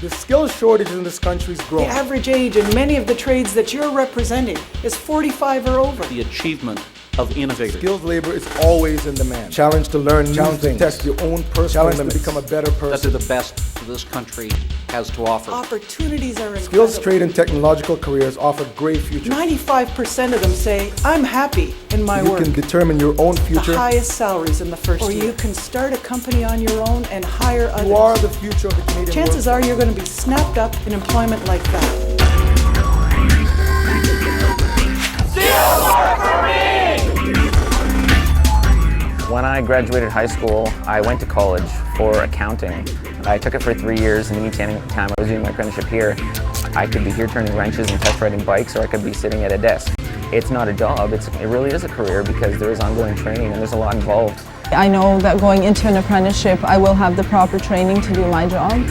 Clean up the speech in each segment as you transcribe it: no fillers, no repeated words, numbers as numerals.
The skill shortage in this country is growing. The average age in many of the trades that you're representing is 45 or over. The achievement of innovators. Skilled labor is always in demand. Challenge to learn new things. Test your own personal limits. To become a better person. That they're the best this country has to offer. Opportunities are incredible. Skills, trade, and technological careers offer great futures. 95% of them say, I'm happy in my work. You can determine your own future. The highest salaries in the first year. Or you can start a company on your own and hire others. You are the future of the Canadian Chances are you're going to be snapped up in employment like that. When I graduated high school, I went to college for accounting. I took it for 3 years, and in each time I was doing my apprenticeship here, I could be here turning wrenches and test riding bikes, or I could be sitting at a desk. It's not a job, it really is a career because there is ongoing training and there's a lot involved. I know that going into an apprenticeship, I will have the proper training to do my job.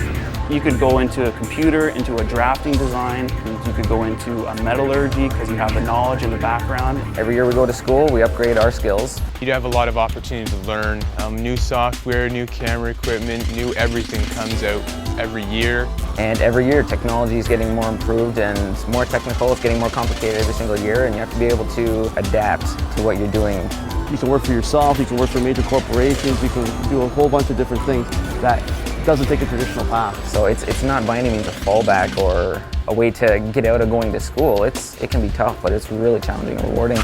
You could go into a computer, into a drafting design, you could go into a metallurgy because you have the knowledge and the background. Every year we go to school, we upgrade our skills. You have a lot of opportunity to learn new software, new camera equipment, new everything comes out every year. And every year technology is getting more improved and more technical, it's getting more complicated every single year, and you have to be able to adapt to what you're doing. You can work for yourself, you can work for major corporations, you can do a whole bunch of different things that doesn't take a traditional path. So it's not by any means a fallback or a way to get out of going to school. It can be tough, but it's really challenging and rewarding.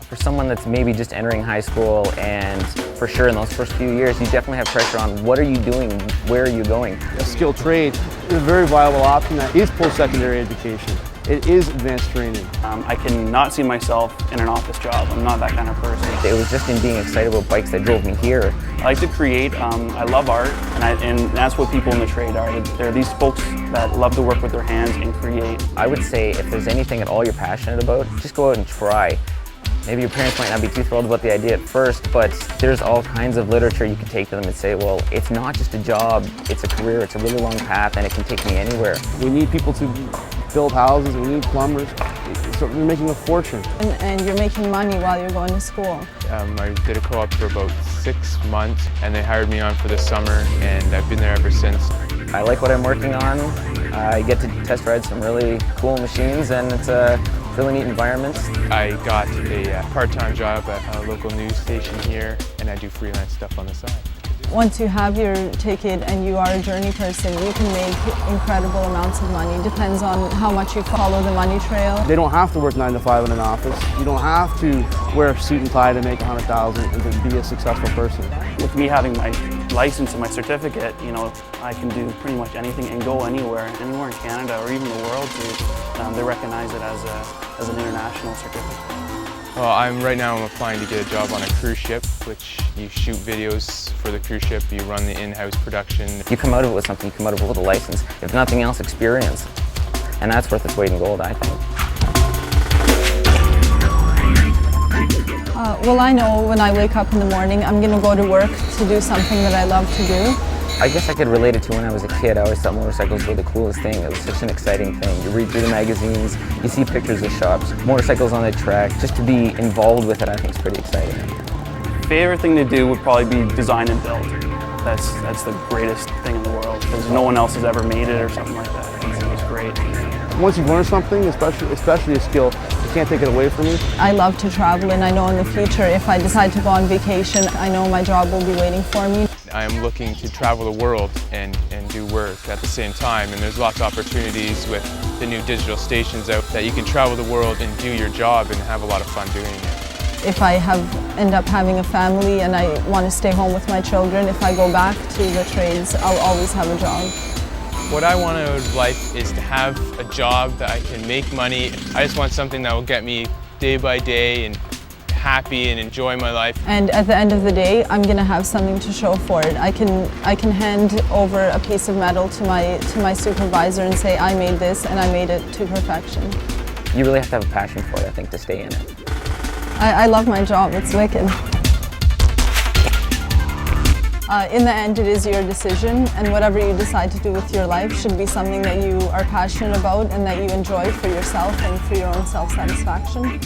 For someone that's maybe just entering high school, and for sure in those first few years, you definitely have pressure on what are you doing, where are you going? A skilled trade is a very viable option that is post-secondary education. It is advanced training. I cannot see myself in an office job. I'm not that kind of person. It was just in being excited about bikes that drove me here. I like to create. I love art, and that's what people in the trade are. They're these folks that love to work with their hands and create. I would say if there's anything at all you're passionate about, just go out and try. Maybe your parents might not be too thrilled about the idea at first, but there's all kinds of literature you can take to them and say, well, it's not just a job, it's a career, it's a really long path, and it can take me anywhere. We need people to build houses, we need plumbers, so we're making a fortune. And you're making money while you're going to school. I did a co-op for about 6 months, and they hired me on for the summer, and I've been there ever since. I like what I'm working on. I get to test ride some really cool machines, and it's a really neat environment. I got a part-time job at a local news station here, and I do freelance stuff on the side. Once you have your ticket and you are a journey person, you can make incredible amounts of money. Depends on how much you follow the money trail. They don't have to work 9 to 5 in an office. You don't have to wear a suit and tie to make $100,000 and to be a successful person. With me having my license and my certificate, I can do pretty much anything and go anywhere in Canada or even the world. They recognize it as an international certificate. Well, right now I'm applying to get a job on a cruise ship, which you shoot videos for the cruise ship, you run the in-house production. You come out of it with something, you come out of it with a license. If nothing else, experience. And that's worth its weight in gold, I think. Well, I know when I wake up in the morning, I'm going to go to work to do something that I love to do. I guess I could relate it to when I was a kid. I always thought motorcycles were the coolest thing. It was such an exciting thing. You read through the magazines, you see pictures of shops, motorcycles on the track. Just to be involved with it, I think is pretty exciting. Favorite thing to do would probably be design and build. That's the greatest thing in the world because no one else has ever made it or something like that. It's great. Once you've learned something, especially a skill, you can't take it away from you. I love to travel, and I know in the future if I decide to go on vacation, I know my job will be waiting for me. I am looking to travel the world and do work at the same time, and there's lots of opportunities with the new digital stations out that you can travel the world and do your job and have a lot of fun doing it. If I end up having a family and I want to stay home with my children, if I go back to the trades, I'll always have a job. What I want out of life is to have a job that I can make money. I just want something that will get me day by day and happy and enjoy my life. And at the end of the day, I'm going to have something to show for it. I can hand over a piece of metal to my supervisor and say, I made this and I made it to perfection. You really have to have a passion for it, I think, to stay in it. I love my job, it's wicked. In the end, it is your decision, and whatever you decide to do with your life should be something that you are passionate about and that you enjoy for yourself and for your own self-satisfaction.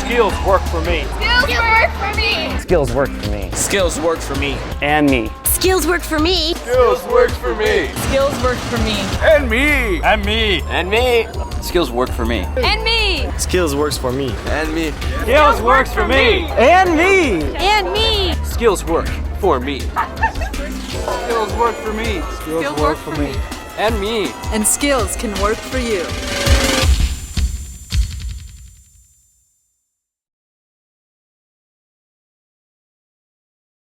Skills work for me. Skills work for me. Skills work for me. Skills work for me. And me. Skills work for me. Skills works for me. Skills work for me. And me. And me. And me. Skills work for me. And me. Skills works for me. And me. Skills works for me. And me. And me. Skills work for me. Skills work for me. Skills work for me. And me. And skills can work for you.